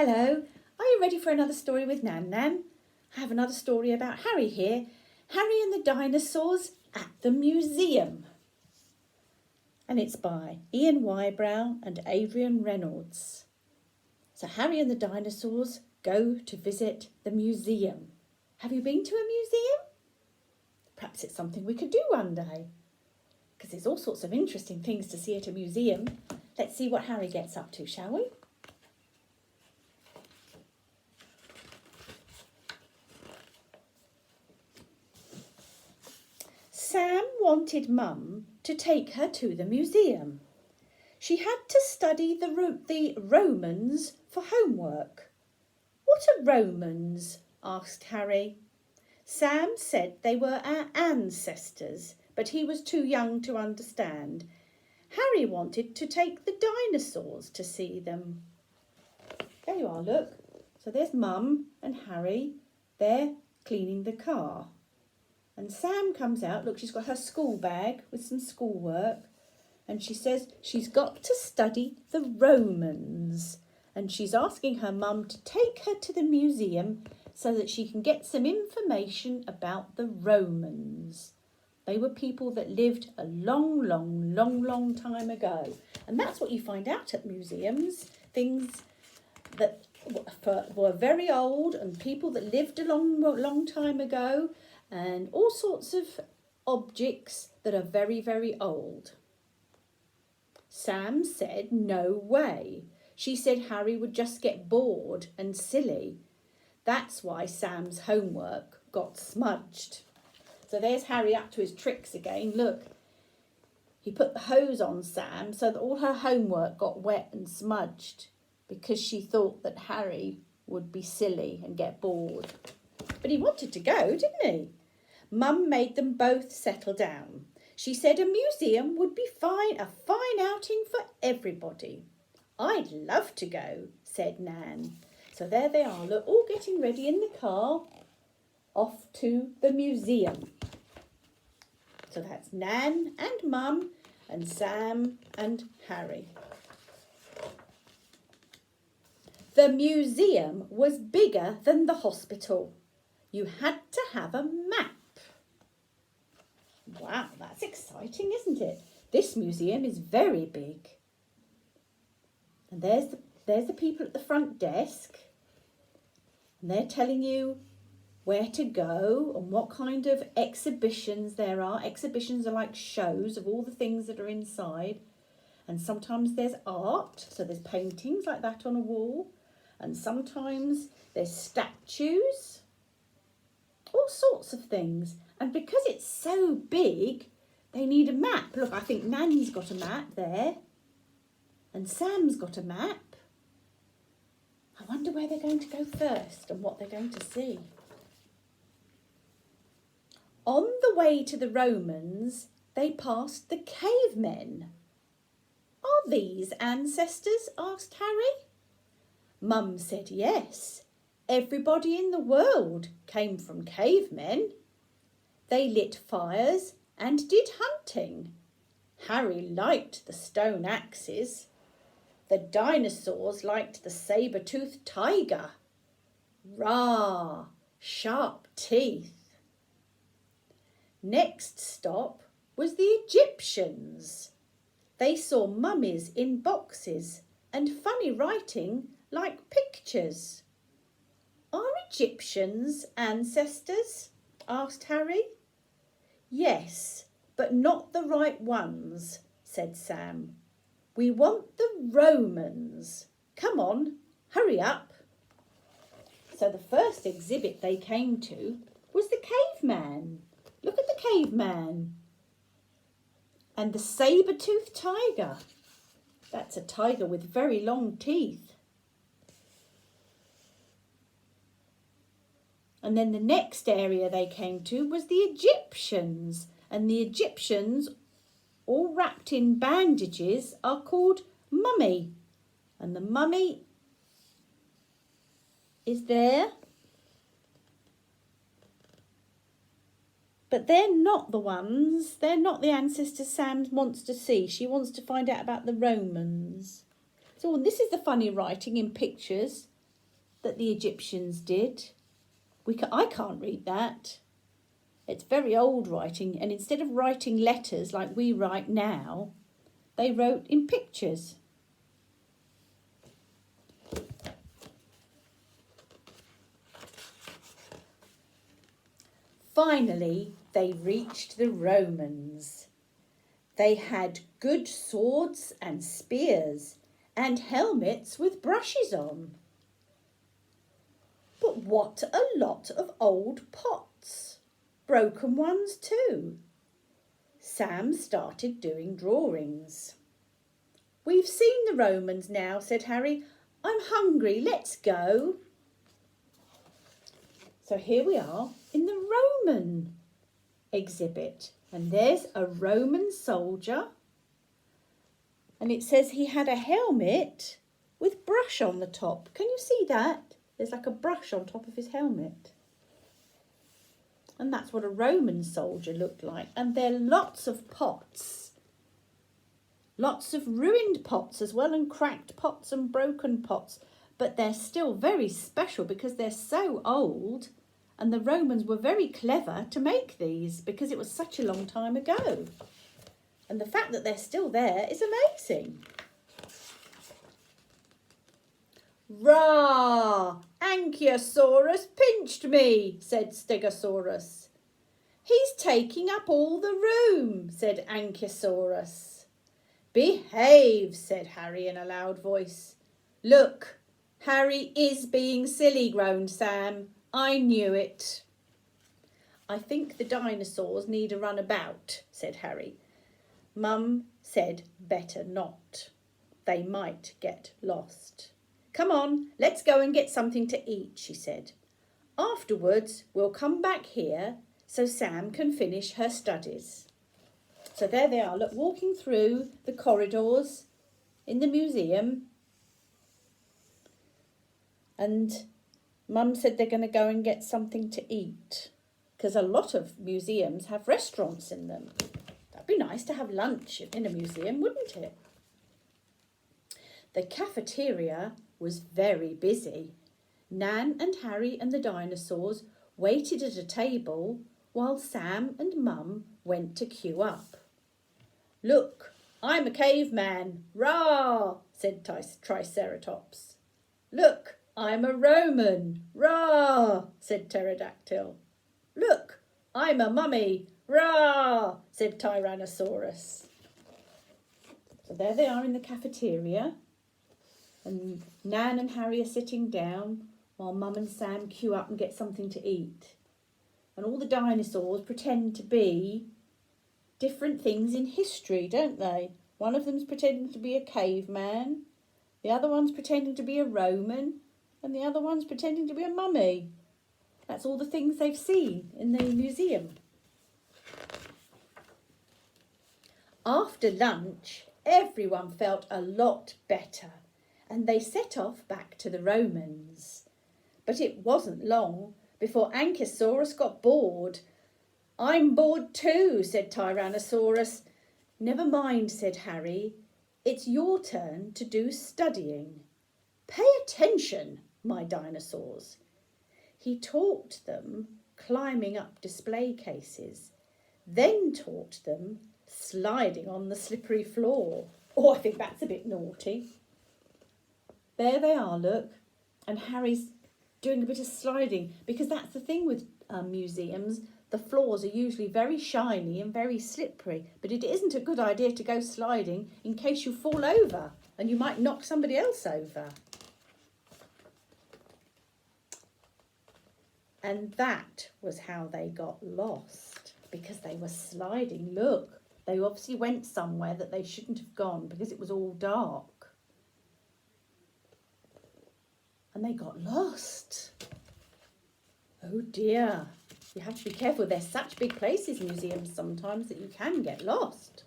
Hello, are you ready for another story with NanNan? I have another story about Harry here. Harry and the Dinosaurs at the Museum. And it's by Ian Wybrow and Adrian Reynolds. So Harry and the Dinosaurs go to visit the museum. Have you been to a museum? Perhaps it's something we could do one day, because there's all sorts of interesting things to see at a museum. Let's see what Harry gets up to, shall we? Sam wanted Mum to take her to the museum. She had to study the Romans for homework. What are Romans? Asked Harry. Sam said they were our ancestors, but he was too young to understand. Harry wanted to take the dinosaurs to see them. There you are, look. So there's Mum and Harry. They're cleaning the car. And Sam comes out. Look, she's got her school bag with some schoolwork. And she says she's got to study the Romans. And she's asking her mum to take her to the museum so that she can get some information about the Romans. They were people that lived a long time ago. And that's what you find out at museums. Things that were very old and people that lived a long time ago. And all sorts of objects that are very old. Sam said no way. She said Harry would just get bored and silly. That's why Sam's homework got smudged. So there's Harry up to his tricks again. Look, he put the hose on Sam so that all her homework got wet and smudged because she thought that Harry would be silly and get bored. But he wanted to go, didn't he? Mum made them both settle down. She said a museum would be a fine outing for everybody. I'd love to go, said Nan. So there they are, look, all getting ready in the car, off to the museum. So that's Nan and Mum and Sam and Harry. The museum was bigger than the hospital. You had to have a map. Wow, that's exciting, isn't it? This museum is very big. And there's the people at the front desk. And they're telling you where to go and what kind of exhibitions there are. Exhibitions are like shows of all the things that are inside. And sometimes there's art, so there's paintings like that on a wall. And sometimes there's statues. All sorts of things. And because it's so big, they need a map. Look, I think Nan's got a map there. And Sam's got a map. I wonder where they're going to go first and what they're going to see. On the way to the Romans, they passed the cavemen. Are these ancestors? Asked Harry. Mum said yes. Everybody in the world came from cavemen. They lit fires and did hunting. Harry liked the stone axes. The dinosaurs liked the saber-toothed tiger. Rah! Sharp teeth. Next stop was the Egyptians. They saw mummies in boxes and funny writing like pictures. Are Egyptians ancestors? Asked Harry. Yes, but not the right ones, said Sam. We want the Romans. Come on, hurry up. So the first exhibit they came to was the caveman. Look at the caveman. And the saber-toothed tiger. That's a tiger with very long teeth. And then the next area they came to was the Egyptians. And the Egyptians, all wrapped in bandages, are called mummy. And the mummy is there. But they're not the ancestors Sam wants to see. She wants to find out about the Romans. So this is the funny writing in pictures. that the Egyptians did. I can't read that. It's very old writing, and instead of writing letters like we write now, they wrote in pictures. Finally, they reached the Romans. They had good swords and spears and helmets with brushes on. But what a lot of old pots! Broken ones too. Sam started doing drawings. "We've seen the Romans now," said Harry. "I'm hungry, let's go." So here we are in the Roman exhibit, and there's a Roman soldier, and it says he had a helmet with brush on the top. Can you see that? There's like a brush on top of his helmet. And that's what a Roman soldier looked like. And there are lots of pots. Lots of ruined pots as well, and cracked pots and broken pots. But they're still very special because they're so old. And the Romans were very clever to make these because it was such a long time ago. And the fact that they're still there is amazing. "Rah! Ankylosaurus pinched me," said Stegosaurus. "He's taking up all the room," said Ankylosaurus. "Behave," said Harry in a loud voice. "Look, Harry is being silly," groaned Sam. "I knew it." "I think the dinosaurs need a run about," said Harry. Mum said better not. They might get lost. "Come on, let's go and get something to eat," she said. "Afterwards, we'll come back here so Sam can finish her studies." So there they are, look, walking through the corridors in the museum. And Mum said they're going to go and get something to eat because a lot of museums have restaurants in them. That'd be nice to have lunch in a museum, wouldn't it? The cafeteria was very busy. Nan and Harry and the dinosaurs waited at a table while Sam and Mum went to queue up. "Look, I'm a caveman, rah!" said Triceratops. "Look, I'm a Roman, rah!" said Pterodactyl. "Look, I'm a mummy, rah!" said Tyrannosaurus. So there they are in the cafeteria. And Nan and Harry are sitting down while Mum and Sam queue up and get something to eat. And all the dinosaurs pretend to be different things in history, don't they? One of them's pretending to be a caveman, the other one's pretending to be a Roman, and the other one's pretending to be a mummy. That's all the things they've seen in the museum. After lunch, everyone felt a lot better, and they set off back to the Romans. But it wasn't long before Ankylosaurus got bored. "I'm bored too," said Tyrannosaurus. "Never mind," said Harry. "It's your turn to do studying. Pay attention, my dinosaurs." He taught them climbing up display cases, then taught them sliding on the slippery floor. Oh, I think that's a bit naughty. There they are, look, and Harry's doing a bit of sliding because that's the thing with museums. The floors are usually very shiny and very slippery, but it isn't a good idea to go sliding in case you fall over and you might knock somebody else over. And that was how they got lost, because they were sliding. Look, they obviously went somewhere that they shouldn't have gone because it was all dark. And they got lost. Oh dear. You have to be careful. They're such big places, museums, sometimes, that you can get lost.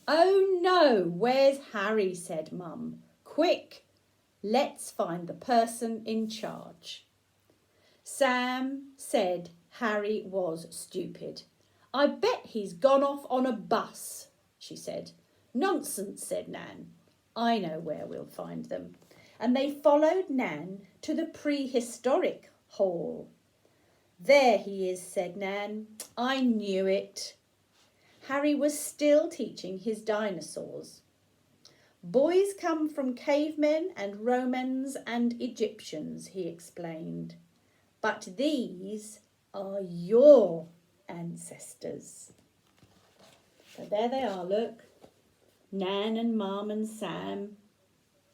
"Oh no, where's Harry?" said Mum. "Quick, let's find the person in charge." Sam said Harry was stupid. "I bet he's gone off on a bus," she said. "Nonsense," said Nan. "I know where we'll find them." and they followed Nan to the prehistoric hall. "There he is," said Nan. "I knew it." Harry was still teaching his dinosaurs. "Boys come from cavemen and Romans and Egyptians," he explained. "But these are your ancestors." So there they are, look. Nan and Mum and Sam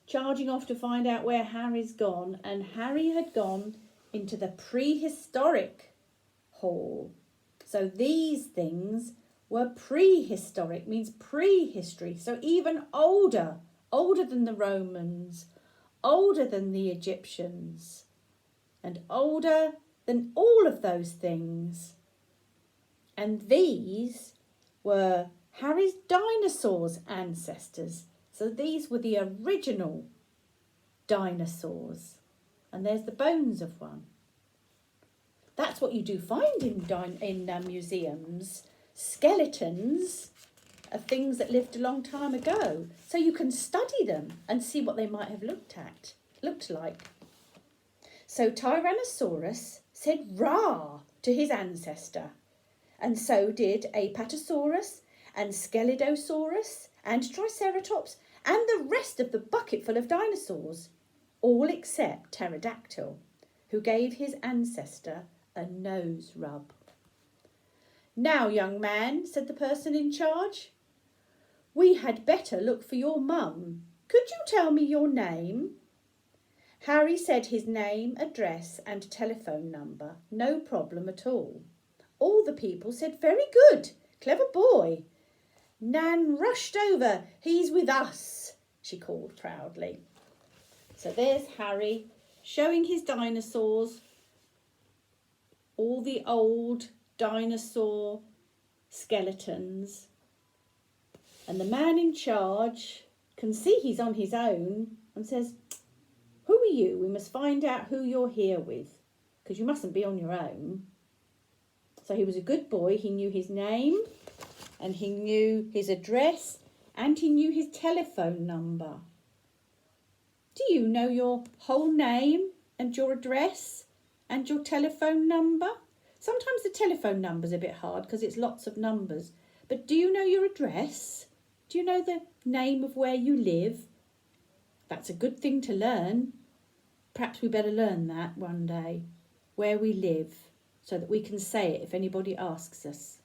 charging off to find out where Harry's gone, and Harry had gone into the prehistoric hall. So these things were prehistoric, means prehistory, so even older than the Romans, older than the Egyptians, and older than all of those things. And these were Harry's dinosaurs' ancestors. So these were the original dinosaurs. And there's the bones of one. That's what you do find in museums. Skeletons of things that lived a long time ago. So you can study them and see what they might have looked like. So Tyrannosaurus said "rah" to his ancestor. And so did Apatosaurus and Scelidosaurus and Triceratops and the rest of the bucketful of dinosaurs, all except Pterodactyl, who gave his ancestor a nose rub. "Now, young man," said the person in charge, "we had better look for your mum. Could you tell me your name?" Harry said his name, address and telephone number. No problem at all. All the people said, "Very good, clever boy." Nan rushed over. "He's with us," she called proudly. So there's Harry showing his dinosaurs, all the old dinosaur skeletons. And the man in charge can see he's on his own and says, "Who are you? We must find out who you're here with, because you mustn't be on your own." So he was a good boy. He knew his name and he knew his address and he knew his telephone number. Do you know your whole name and your address and your telephone number? Sometimes the telephone number's a bit hard because it's lots of numbers. But do you know your address? Do you know the name of where you live? That's a good thing to learn. Perhaps we better learn that one day, where we live, so that we can say it if anybody asks us.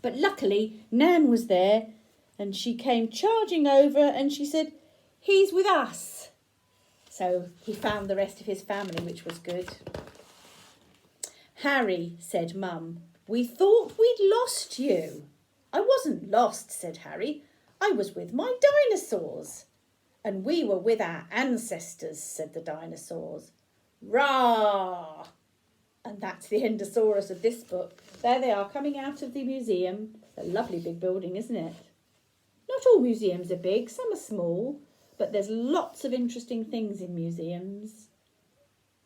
But luckily, Nan was there and she came charging over and she said, "He's with us." So he found the rest of his family, which was good. "Harry," said Mum, "we thought we'd lost you." "I wasn't lost," said Harry. "I was with my dinosaurs." "And we were with our ancestors," said the dinosaurs. "Rah!" And that's the Endosaurus of this book. There they are coming out of the museum. A lovely big building, isn't it? Not all museums are big, some are small, but there's lots of interesting things in museums.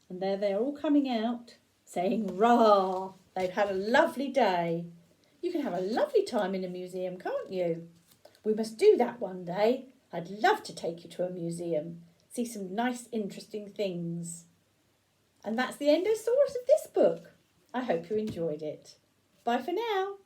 And there they are all coming out saying "rah." They've had a lovely day. You can have a lovely time in a museum, can't you? We must do that one day. I'd love to take you to a museum, see some nice, interesting things. And that's the Endosaurus of this book. I hope you enjoyed it. Bye for now.